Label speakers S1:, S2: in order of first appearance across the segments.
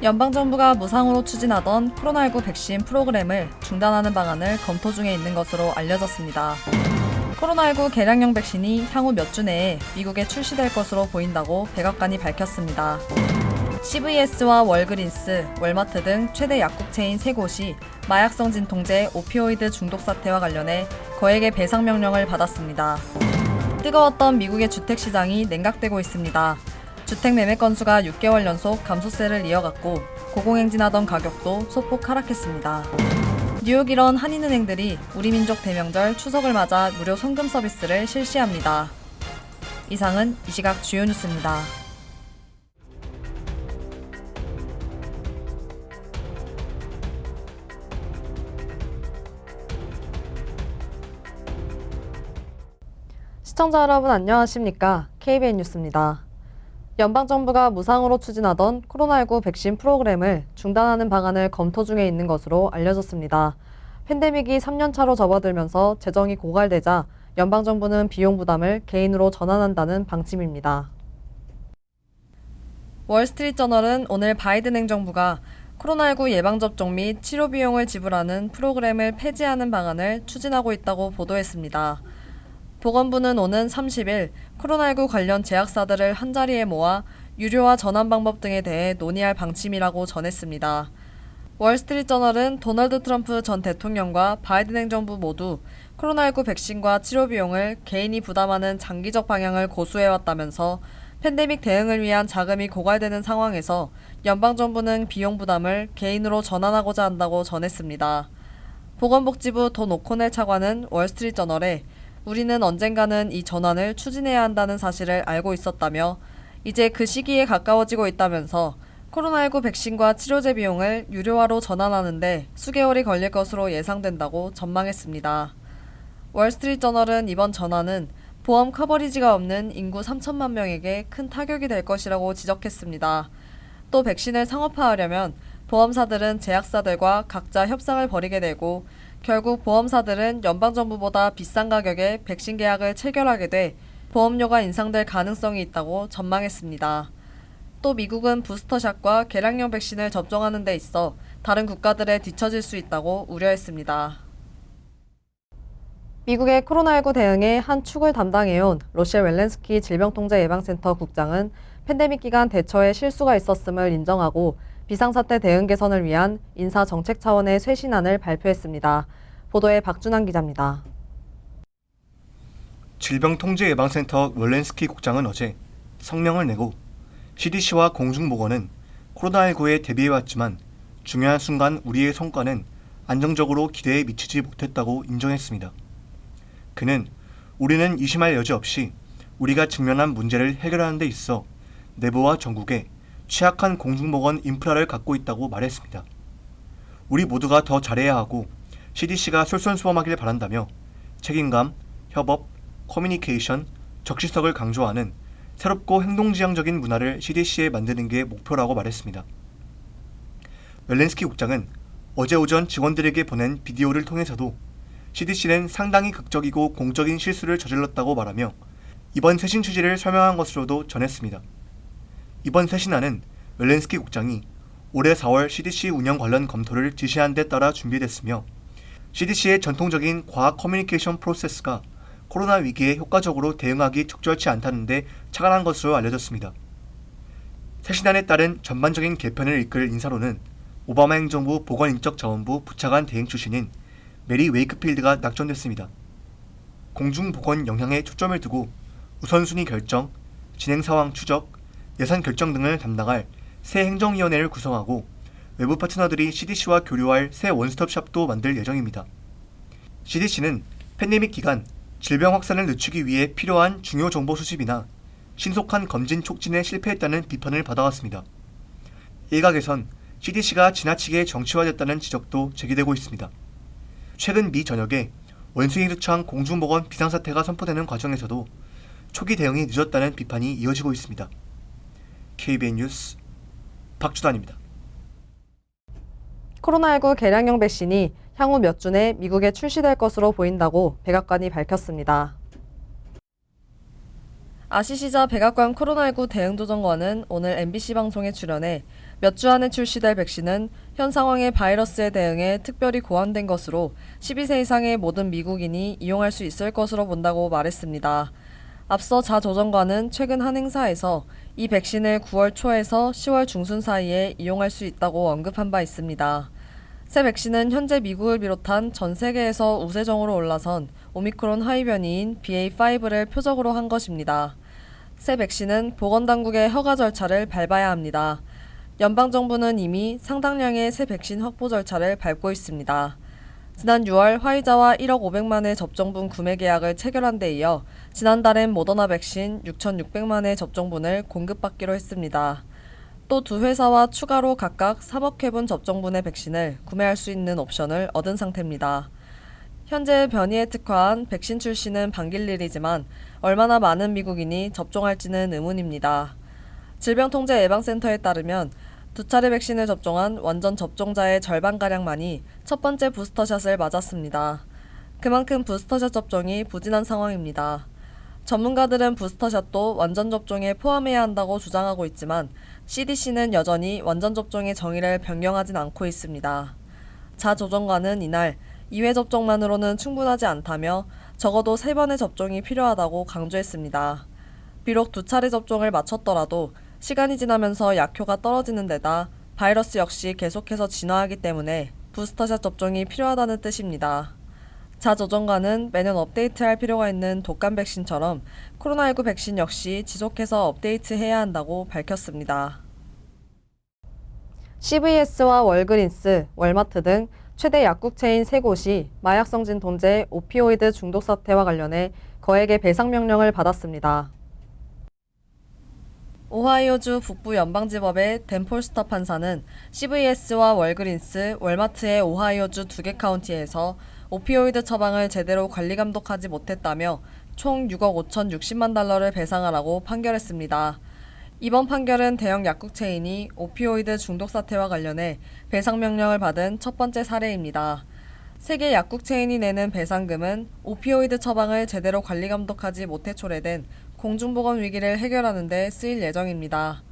S1: 연방정부가 무상으로 추진하던 코로나19 백신 프로그램을 중단하는 방안을 검토 중에 있는 것으로 알려졌습니다. 코로나19 개량용 백신이 향후 몇 주 내에 미국에 출시될 것으로 보인다고 백악관이 밝혔습니다. CVS와 월그린스, 월마트 등 최대 약국 체인 3곳이 마약성 진통제 오피오이드 중독 사태와 관련해 거액의 배상 명령을 받았습니다. 뜨거웠던 미국의 주택시장이 냉각되고 있습니다. 주택 매매 건수가 6개월 연속 감소세를 이어갔고 고공행진하던 가격도 소폭 하락했습니다. 뉴욕 일원 한인은행들이 우리민족 대명절 추석을 맞아 무료 송금 서비스를 실시합니다. 이상은 이 시각 주요 뉴스입니다. 시청자 여러분 안녕하십니까? KBN 뉴스입니다. 연방정부가 무상으로 추진하던 코로나19 백신 프로그램을 중단하는 방안을 검토 중에 있는 것으로 알려졌습니다. 팬데믹이 3년차로 접어들면서 재정이 고갈되자 연방정부는 비용 부담을 개인으로 전환한다는 방침입니다. 월스트리트저널은 오늘 바이든 행정부가 코로나19 예방접종 및 치료 비용을 지불하는 프로그램을 폐지하는 방안을 추진하고 있다고 보도했습니다. 보건부는 오는 30일 코로나19 관련 제약사들을 한자리에 모아 유료화 전환 방법 등에 대해 논의할 방침이라고 전했습니다. 월스트리트저널은 도널드 트럼프 전 대통령과 바이든 행정부 모두 코로나19 백신과 치료 비용을 개인이 부담하는 장기적 방향을 고수해왔다면서 팬데믹 대응을 위한 자금이 고갈되는 상황에서 연방정부는 비용 부담을 개인으로 전환하고자 한다고 전했습니다. 보건복지부 돈 오코넬 차관은 월스트리트저널에 우리는 언젠가는 이 전환을 추진해야 한다는 사실을 알고 있었다며 이제 그 시기에 가까워지고 있다면서 코로나19 백신과 치료제 비용을 유료화로 전환하는데 수개월이 걸릴 것으로 예상된다고 전망했습니다. 월스트리트저널은 이번 전환은 보험 커버리지가 없는 인구 3천만 명에게 큰 타격이 될 것이라고 지적했습니다. 또 백신을 상업화하려면 보험사들은 제약사들과 각자 협상을 벌이게 되고 결국 보험사들은 연방정부보다 비싼 가격에 백신 계약을 체결하게 돼 보험료가 인상될 가능성이 있다고 전망했습니다. 또 미국은 부스터샷과 개량용 백신을 접종하는 데 있어 다른 국가들에 뒤처질 수 있다고 우려했습니다. 미국의 코로나19 대응에 한 축을 담당해온 로셸 웰렌스키 질병통제예방센터 국장은 팬데믹 기간 대처에 실수가 있었음을 인정하고 비상사태 대응 개선을 위한 인사정책 차원의 쇄신안을 발표했습니다. 보도에 박준환 기자입니다.
S2: 질병통제예방센터 웰렌스키 국장은 어제 성명을 내고 CDC와 공중보건은 코로나19에 대비해왔지만 중요한 순간 우리의 성과는 안정적으로 기대에 미치지 못했다고 인정했습니다. 그는 우리는 의심할 여지 없이 우리가 직면한 문제를 해결하는 데 있어 내부와 전국에 취약한 공중보건 인프라를 갖고 있다고 말했습니다. 우리 모두가 더 잘해야 하고 CDC가 솔선수범하길 바란다며 책임감, 협업, 커뮤니케이션, 적시성을 강조하는 새롭고 행동지향적인 문화를 CDC에 만드는 게 목표라고 말했습니다. 웰렌스키 국장은 어제 오전 직원들에게 보낸 비디오를 통해서도 CDC는 상당히 극적이고 공적인 실수를 저질렀다고 말하며 이번 쇄신 취지를 설명한 것으로도 전했습니다. 이번 쇄신안은 웰렌스키 국장이 올해 4월 CDC 운영 관련 검토를 지시한 데 따라 준비됐으며 CDC의 전통적인 과학 커뮤니케이션 프로세스가 코로나 위기에 효과적으로 대응하기 적절치 않다는 데 착안한 것으로 알려졌습니다. 쇄신안에 따른 전반적인 개편을 이끌 인사로는 오바마 행정부 보건인적자원부 부차관 대행 출신인 메리 웨이크필드가 낙점됐습니다. 공중보건 영향에 초점을 두고 우선순위 결정, 진행 상황 추적, 예산 결정 등을 담당할 새 행정위원회를 구성하고 외부 파트너들이 CDC와 교류할 새 원스톱샵도 만들 예정입니다. CDC는 팬데믹 기간 질병 확산을 늦추기 위해 필요한 중요 정보 수집이나 신속한 검진 촉진에 실패했다는 비판을 받아왔습니다. 일각에선 CDC가 지나치게 정치화됐다는 지적도 제기되고 있습니다. 최근 미 전역에 원숭이 두창 공중보건 비상사태가 선포되는 과정에서도 초기 대응이 늦었다는 비판이 이어지고 있습니다. KBN 뉴스 박주단입니다.
S1: 코로나19 개량용 백신이 향후 몇 주 내 미국에 출시될 것으로 보인다고 백악관이 밝혔습니다. 아시시자 백악관 코로나19 대응조정관은 오늘 MBC 방송에 출연해 몇 주 안에 출시될 백신은 현 상황의 바이러스에 대응해 특별히 고안된 것으로 12세 이상의 모든 미국인이 이용할 수 있을 것으로 본다고 말했습니다. 앞서 자 조정관은 최근 한 행사에서 이 백신을 9월 초에서 10월 중순 사이에 이용할 수 있다고 언급한 바 있습니다. 새 백신은 현재 미국을 비롯한 전 세계에서 우세종으로 올라선 오미크론 하이 변이인 BA.5를 표적으로 한 것입니다. 새 백신은 보건당국의 허가 절차를 밟아야 합니다. 연방정부는 이미 상당량의 새 백신 확보 절차를 밟고 있습니다. 지난 6월 화이자와 1억 500만의 접종분 구매 계약을 체결한 데 이어 지난달엔 모더나 백신 6,600만의 접종분을 공급받기로 했습니다. 또 두 회사와 추가로 각각 3억 회분 접종분의 백신을 구매할 수 있는 옵션을 얻은 상태입니다. 현재 변이에 특화한 백신 출시는 반길 일이지만 얼마나 많은 미국인이 접종할지는 의문입니다. 질병통제예방센터에 따르면 2차례 백신을 접종한 완전 접종자의 절반가량만이 첫 번째 부스터샷을 맞았습니다. 그만큼 부스터샷 접종이 부진한 상황입니다. 전문가들은 부스터샷도 완전 접종에 포함해야 한다고 주장하고 있지만 CDC는 여전히 완전 접종의 정의를 변경하진 않고 있습니다. 자 조정관은 이날 2회 접종만으로는 충분하지 않다며 적어도 3번의 접종이 필요하다고 강조했습니다. 비록 2차례 접종을 마쳤더라도 시간이 지나면서 약효가 떨어지는 데다 바이러스 역시 계속해서 진화하기 때문에 부스터샷 접종이 필요하다는 뜻입니다. 자 조정관은 매년 업데이트할 필요가 있는 독감 백신처럼 코로나19 백신 역시 지속해서 업데이트해야 한다고 밝혔습니다. CVS와 월그린스, 월마트 등 최대 약국 체인 3곳이 마약성 진통제 오피오이드 중독 사태와 관련해 거액의 배상 명령을 받았습니다. 오하이오주 북부 연방지법의 댄 폴스터 판사는 CVS와 월그린스, 월마트의 오하이오주 2개 카운티에서 오피오이드 처방을 제대로 관리 감독하지 못했다며 총 6억 5,060만 달러를 배상하라고 판결했습니다. 이번 판결은 대형 약국 체인이 오피오이드 중독 사태와 관련해 배상 명령을 받은 첫 번째 사례입니다. 세계 약국 체인이 내는 배상금은 오피오이드 처방을 제대로 관리 감독하지 못해 초래된 공중보건 위기를 해결하는 데 쓰일 예정입니다.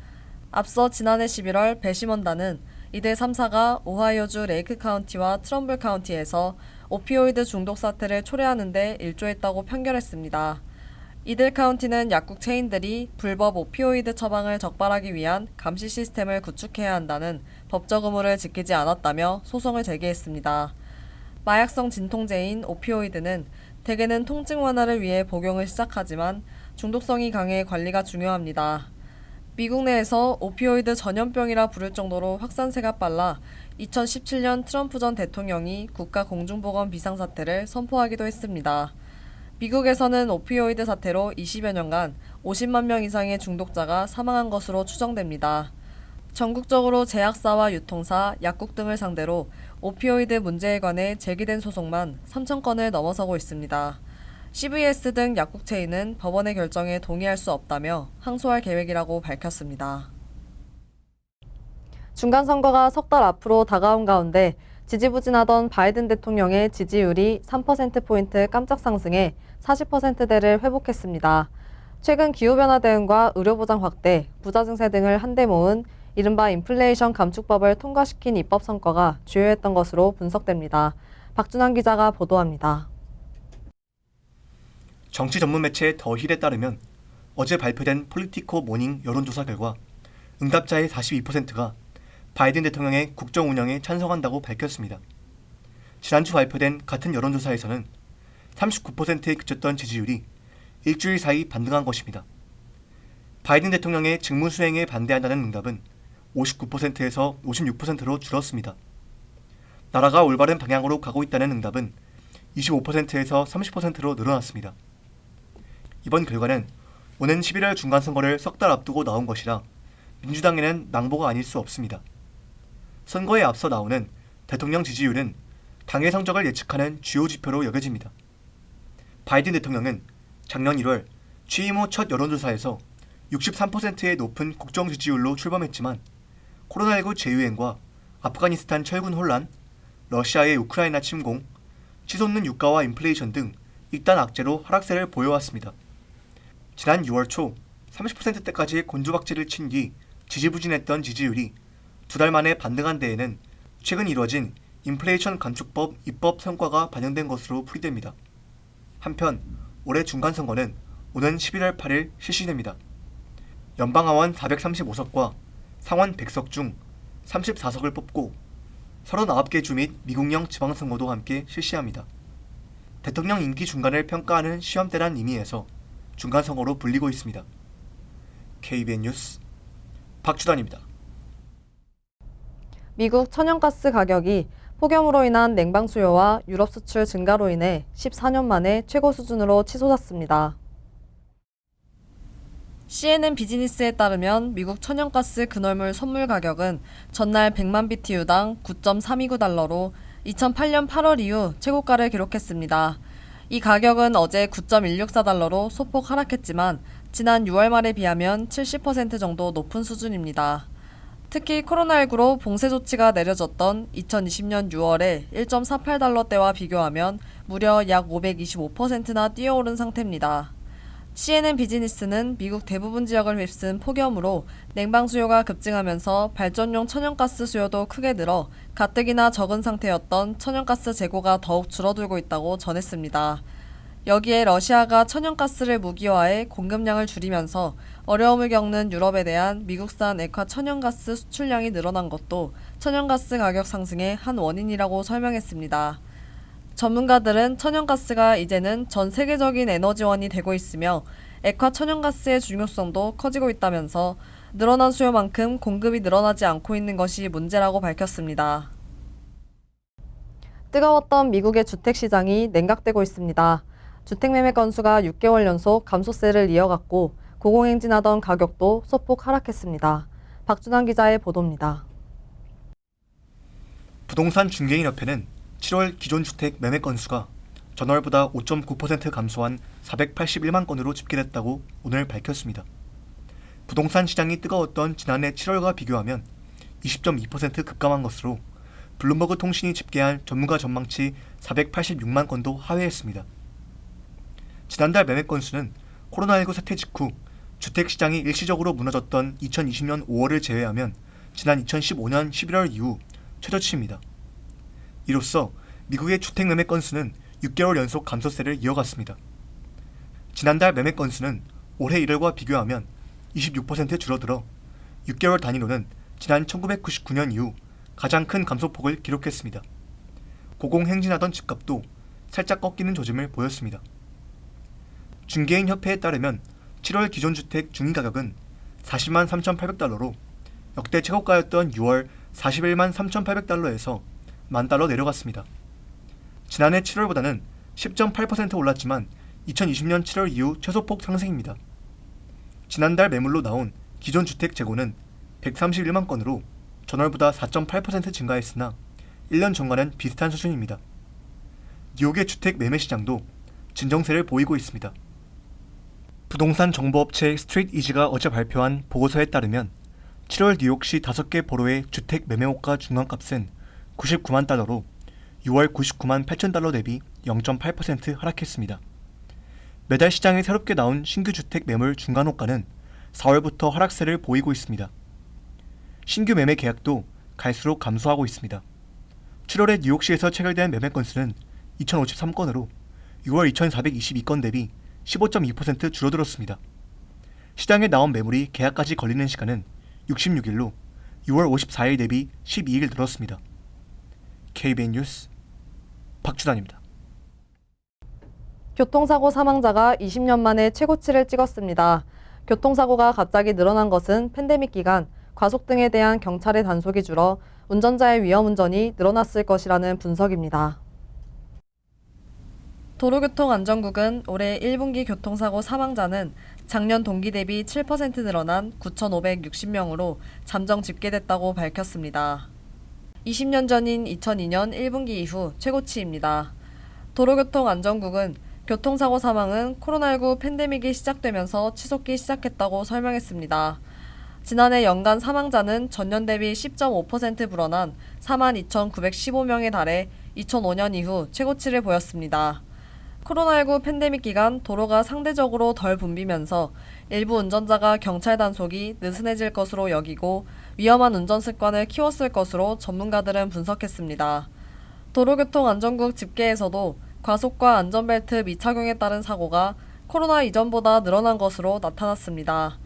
S1: 앞서 지난해 11월 배심원단은 이들 3사가 오하이오주 레이크 카운티와 트럼블 카운티에서 오피오이드 중독 사태를 초래하는 데 일조했다고 판결했습니다. 이들 카운티는 약국 체인들이 불법 오피오이드 처방을 적발하기 위한 감시 시스템을 구축해야 한다는 법적 의무를 지키지 않았다며 소송을 제기했습니다. 마약성 진통제인 오피오이드는 대개는 통증 완화를 위해 복용을 시작하지만 중독성이 강해 관리가 중요합니다. 미국 내에서 오피오이드 전염병이라 부를 정도로 확산세가 빨라 2017년 트럼프 전 대통령이 국가 공중보건 비상사태를 선포하기도 했습니다. 미국에서는 오피오이드 사태로 20여 년간 50만 명 이상의 중독자가 사망한 것으로 추정됩니다. 전국적으로 제약사와 유통사, 약국 등을 상대로 오피오이드 문제에 관해 제기된 소송만 3,000건을 넘어서고 있습니다. CVS 등 약국 체인은 법원의 결정에 동의할 수 없다며 항소할 계획이라고 밝혔습니다. 중간선거가 석 달 앞으로 다가온 가운데 지지부진하던 바이든 대통령의 지지율이 3%포인트 깜짝 상승해 40%대를 회복했습니다. 최근 기후변화 대응과 의료보장 확대, 부자 증세 등을 한데 모은 이른바 인플레이션 감축법을 통과시킨 입법 성과가 주요했던 것으로 분석됩니다. 박준환 기자가 보도합니다.
S2: 정치 전문 매체 더 힐에 따르면 어제 발표된 폴리티코 모닝 여론조사 결과 응답자의 42%가 바이든 대통령의 국정 운영에 찬성한다고 밝혔습니다. 지난주 발표된 같은 여론조사에서는 39%에 그쳤던 지지율이 일주일 사이 반등한 것입니다. 바이든 대통령의 직무 수행에 반대한다는 응답은 59%에서 56%로 줄었습니다. 나라가 올바른 방향으로 가고 있다는 응답은 25%에서 30%로 늘어났습니다. 이번 결과는 오는 11월 중간선거를 석 달 앞두고 나온 것이라 민주당에는 낭보가 아닐 수 없습니다. 선거에 앞서 나오는 대통령 지지율은 당의 성적을 예측하는 주요 지표로 여겨집니다. 바이든 대통령은 작년 1월 취임 후 첫 여론조사에서 63%의 높은 국정 지지율로 출범했지만 코로나19 재유행과 아프가니스탄 철군 혼란, 러시아의 우크라이나 침공, 치솟는 유가와 인플레이션 등 일단 악재로 하락세를 보여왔습니다. 지난 6월 초 30%대까지 곤두박질을 친 뒤 지지부진했던 지지율이 2달 만에 반등한 데에는 최근 이뤄진 인플레이션 감축법 입법 성과가 반영된 것으로 풀이됩니다. 한편 올해 중간선거는 오는 11월 8일 실시됩니다. 연방하원 435석과 상원 100석 중 34석을 뽑고 39개 주 및 미국령 지방선거도 함께 실시합니다. 대통령 임기 중간을 평가하는 시험대란 의미에서 중간선거로 불리고 있습니다. KBN 뉴스 박주단입니다.
S1: 미국 천연가스 가격이 폭염으로 인한 냉방 수요와 유럽 수출 증가로 인해 14년 만에 최고 수준으로 치솟았습니다. CNN 비즈니스에 따르면 미국 천연가스 근월물 선물 가격은 전날 100만 BTU당 9.329달러로 2008년 8월 이후 최고가를 기록했습니다. 이 가격은 어제 9.164달러로 소폭 하락했지만 지난 6월 말에 비하면 70% 정도 높은 수준입니다. 특히 코로나19로 봉쇄 조치가 내려졌던 2020년 6월에 1.48달러대와 비교하면 무려 약 525%나 뛰어오른 상태입니다. CNN 비즈니스는 미국 대부분 지역을 휩쓴 폭염으로 냉방 수요가 급증하면서 발전용 천연가스 수요도 크게 늘어 가뜩이나 적은 상태였던 천연가스 재고가 더욱 줄어들고 있다고 전했습니다. 여기에 러시아가 천연가스를 무기화해 공급량을 줄이면서 어려움을 겪는 유럽에 대한 미국산 액화 천연가스 수출량이 늘어난 것도 천연가스 가격 상승의 한 원인이라고 설명했습니다. 전문가들은 천연가스가 이제는 전 세계적인 에너지원이 되고 있으며 액화 천연가스의 중요성도 커지고 있다면서 늘어난 수요만큼 공급이 늘어나지 않고 있는 것이 문제라고 밝혔습니다. 뜨거웠던 미국의 주택시장이 냉각되고 있습니다. 주택매매 건수가 6개월 연속 감소세를 이어갔고 고공행진하던 가격도 소폭 하락했습니다. 박준환 기자의 보도입니다.
S2: 부동산 중개인협회는 7월 기존 주택 매매 건수가 전월보다 5.9% 감소한 481만 건으로 집계됐다고 오늘 밝혔습니다. 부동산 시장이 뜨거웠던 지난해 7월과 비교하면 20.2% 급감한 것으로 블룸버그 통신이 집계한 전문가 전망치 486만 건도 하회했습니다. 지난달 매매 건수는 코로나19 사태 직후 주택시장이 일시적으로 무너졌던 2020년 5월을 제외하면 지난 2015년 11월 이후 최저치입니다. 이로써 미국의 주택 매매 건수는 6개월 연속 감소세를 이어갔습니다. 지난달 매매 건수는 올해 1월과 비교하면 26% 줄어들어 6개월 단위로는 지난 1999년 이후 가장 큰 감소폭을 기록했습니다. 고공행진하던 집값도 살짝 꺾이는 조짐을 보였습니다. 중개인협회에 따르면 7월 기존 주택 중위가격은 40만 3,800달러로 역대 최고가였던 6월 41만 3,800달러에서 $10,000 내려갔습니다. 지난해 7월보다는 10.8% 올랐지만 2020년 7월 이후 최소폭 상승입니다. 지난달 매물로 나온 기존 주택 재고는 131만 건으로 전월보다 4.8% 증가했으나 1년 전과는 비슷한 수준입니다. 뉴욕의 주택 매매 시장도 진정세를 보이고 있습니다. 부동산 정보업체 스트리트이지가 어제 발표한 보고서에 따르면 7월 뉴욕시 5개 보로의 주택 매매호가 중간값은 99만 달러로 6월 99만 8천 달러 대비 0.8% 하락했습니다. 매달 시장에 새롭게 나온 신규 주택 매물 중간호가는 4월부터 하락세를 보이고 있습니다. 신규 매매 계약도 갈수록 감소하고 있습니다. 7월에 뉴욕시에서 체결된 매매 건수는 2,053건으로 6월 2,422건 대비 15.2% 줄어들었습니다. 시장에 나온 매물이 계약까지 걸리는 시간은 66일로 6월 54일 대비 12일 늘었습니다. KBN 뉴스 박주단입니다.
S1: 교통사고 사망자가 20년 만에 최고치를 찍었습니다. 교통사고가 갑자기 늘어난 것은 팬데믹 기간 과속 등에 대한 경찰의 단속이 줄어 운전자의 위험운전이 늘어났을 것이라는 분석입니다. 도로교통안전국은 올해 1분기 교통사고 사망자는 작년 동기 대비 7% 늘어난 9,560명으로 잠정 집계됐다고 밝혔습니다. 20년 전인 2002년 1분기 이후 최고치입니다. 도로교통안전국은 교통사고 사망은 코로나19 팬데믹이 시작되면서 치솟기 시작했다고 설명했습니다. 지난해 연간 사망자는 전년 대비 10.5% 불어난 42,915명에 달해 2005년 이후 최고치를 보였습니다. 코로나19 팬데믹 기간 도로가 상대적으로 덜 붐비면서 일부 운전자가 경찰 단속이 느슨해질 것으로 여기고 위험한 운전 습관을 키웠을 것으로 전문가들은 분석했습니다. 도로교통안전국 집계에서도 과속과 안전벨트 미착용에 따른 사고가 코로나 이전보다 늘어난 것으로 나타났습니다.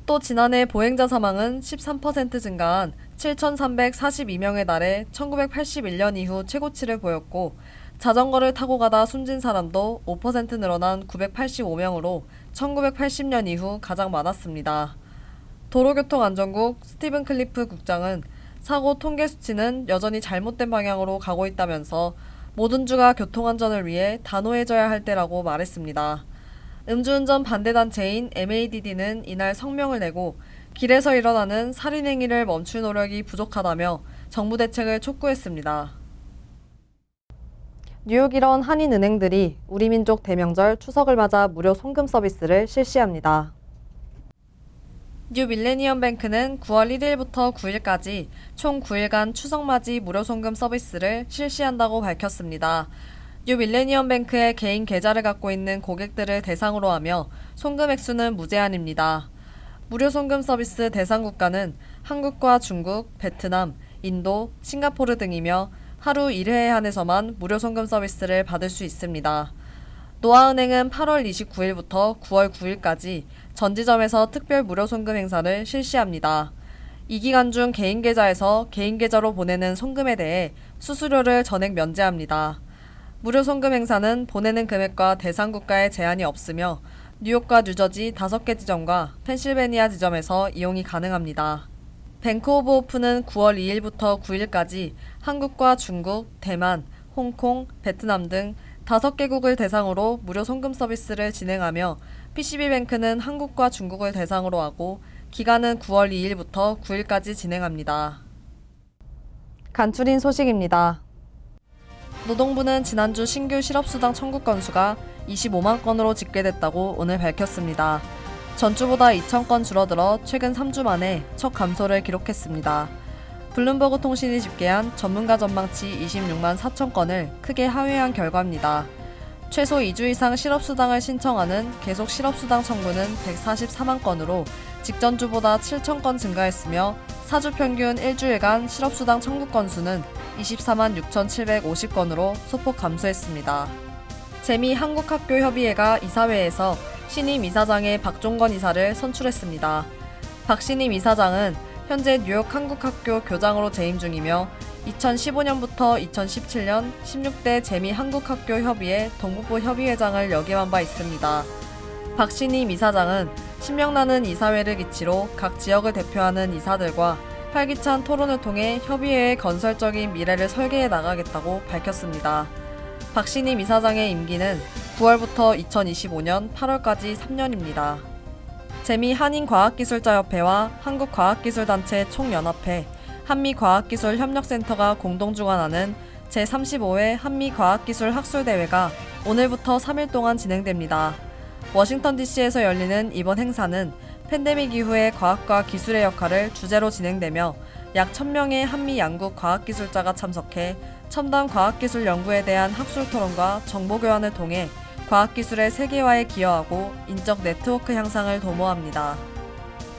S1: 또 지난해 보행자 사망은 13% 증가한 7,342명에 달해 1981년 이후 최고치를 보였고, 자전거를 타고 가다 숨진 사람도 5% 늘어난 985명으로 1980년 이후 가장 많았습니다. 도로교통안전국 스티븐 클리프 국장은 사고 통계 수치는 여전히 잘못된 방향으로 가고 있다면서 모든 주가 교통안전을 위해 단호해져야 할 때라고 말했습니다. 음주운전 반대단체인 MADD는 이날 성명을 내고 길에서 일어나는 살인행위를 멈출 노력이 부족하다며 정부 대책을 촉구했습니다. 뉴욕 일원 한인은행들이 우리민족 대명절 추석을 맞아 무료 송금 서비스를 실시합니다. 뉴 밀레니엄 뱅크는 9월 1일부터 9일까지 총 9일간 추석맞이 무료 송금 서비스를 실시한다고 밝혔습니다. 뉴 밀레니엄 뱅크의 개인 계좌를 갖고 있는 고객들을 대상으로 하며 송금 액수는 무제한입니다. 무료 송금 서비스 대상 국가는 한국과 중국, 베트남, 인도, 싱가포르 등이며 하루 1회에 한해서만 무료 송금 서비스를 받을 수 있습니다. 노아은행은 8월 29일부터 9월 9일까지 전 지점에서 특별 무료 송금 행사를 실시합니다. 이 기간 중 개인 계좌에서 개인 계좌로 보내는 송금에 대해 수수료를 전액 면제합니다. 무료 송금 행사는 보내는 금액과 대상 국가에 제한이 없으며 뉴욕과 뉴저지 5개 지점과 펜실베니아 지점에서 이용이 가능합니다. 뱅크 오브 오프는 9월 2일부터 9일까지 한국과 중국, 대만, 홍콩, 베트남 등 5개국을 대상으로 무료 송금 서비스를 진행하며 PCB뱅크는 한국과 중국을 대상으로 하고 기간은 9월 2일부터 9일까지 진행합니다. 간추린 소식입니다. 노동부는 지난주 신규 실업수당 청구 건수가 25만 건으로 집계됐다고 오늘 밝혔습니다. 전주보다 2,000건 줄어들어 최근 3주 만에 첫 감소를 기록했습니다. 블룸버그 통신이 집계한 전문가 전망치 26만 4천 건을 크게 하회한 결과입니다. 최소 2주 이상 실업수당을 신청하는 계속 실업수당 청구는 144만 건으로 직전주보다 7천 건 증가했으며 4주 평균 일주일간 실업수당 청구 건수는 24만 6,750건으로 소폭 감소했습니다. 재미한국학교협의회가 이사회에서 신임 이사장의 박종건 이사를 선출했습니다. 박 신임 이사장은 현재 뉴욕 한국학교 교장으로 재임 중이며 2015년부터 2017년 16대 재미한국학교협의회 동북부 협의회장을 역임한 바 있습니다. 박 신임 이사장은 신명나는 이사회를 기치로 각 지역을 대표하는 이사들과 활기찬 토론을 통해 협의회의 건설적인 미래를 설계해 나가겠다고 밝혔습니다. 박 신임 이사장의 임기는 9월부터 2025년 8월까지 3년입니다. 재미한인과학기술자협회와 한국과학기술단체 총연합회, 한미과학기술협력센터가 공동 주관하는 제35회 한미과학기술학술대회가 오늘부터 3일 동안 진행됩니다. 워싱턴 DC에서 열리는 이번 행사는 팬데믹 이후의 과학과 기술의 역할을 주제로 진행되며 약 1,000명의 한미 양국 과학기술자가 참석해 첨단 과학기술 연구에 대한 학술 토론과 정보 교환을 통해 과학기술의 세계화에 기여하고 인적 네트워크 향상을 도모합니다.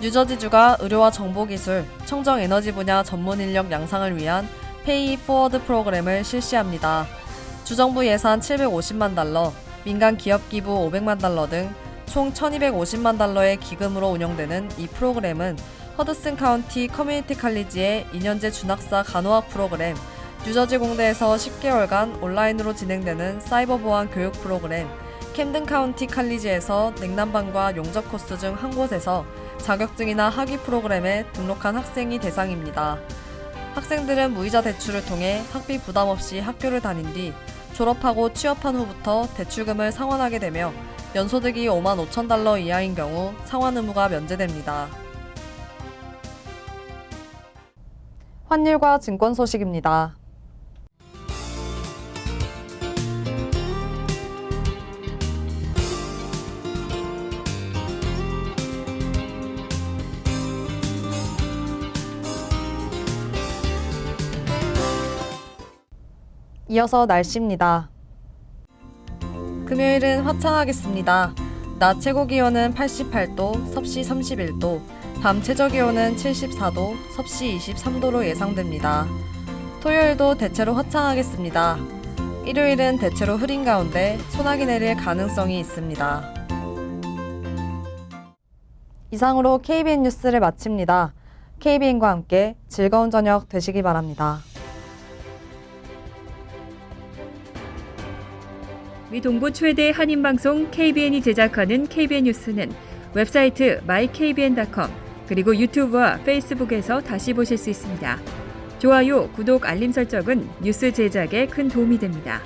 S1: 뉴저지주가 의료와 정보기술, 청정에너지 분야 전문 인력 양상을 위한 페이 포워드 프로그램을 실시합니다. 주정부 예산 750만 달러, 민간 기업 기부 500만 달러 등 총 1,250만 달러의 기금으로 운영되는 이 프로그램은 허드슨 카운티 커뮤니티 칼리지의 2년제 준학사 간호학 프로그램, 뉴저지 공대에서 10개월간 온라인으로 진행되는 사이버 보안 교육 프로그램, 캠든 카운티 칼리지에서 냉난방과 용접 코스 중 한 곳에서 자격증이나 학위 프로그램에 등록한 학생이 대상입니다. 학생들은 무이자 대출을 통해 학비 부담 없이 학교를 다닌 뒤 졸업하고 취업한 후부터 대출금을 상환하게 되며 연소득이 5만 5천 달러 이하인 경우 상환 의무가 면제됩니다. 환율과 증권 소식입니다. 이어서 날씨입니다. 금요일은 화창하겠습니다. 낮 최고 기온은 88도, 섭씨 31도, 밤 최저기온은 74도, 섭씨 23도로 예상됩니다. 토요일도 대체로 화창하겠습니다. 일요일은 대체로 흐린 가운데 소나기 내릴 가능성이 있습니다. 이상으로 KBN 뉴스를 마칩니다. KBN과 함께 즐거운 저녁 되시기 바랍니다.
S3: 미 동부 최대 한인방송 KBN이 제작하는 KBN 뉴스는 웹사이트 mykbn.com 그리고 유튜브와 페이스북에서 다시 보실 수 있습니다. 좋아요, 구독, 알림 설정은 뉴스 제작에 큰 도움이 됩니다.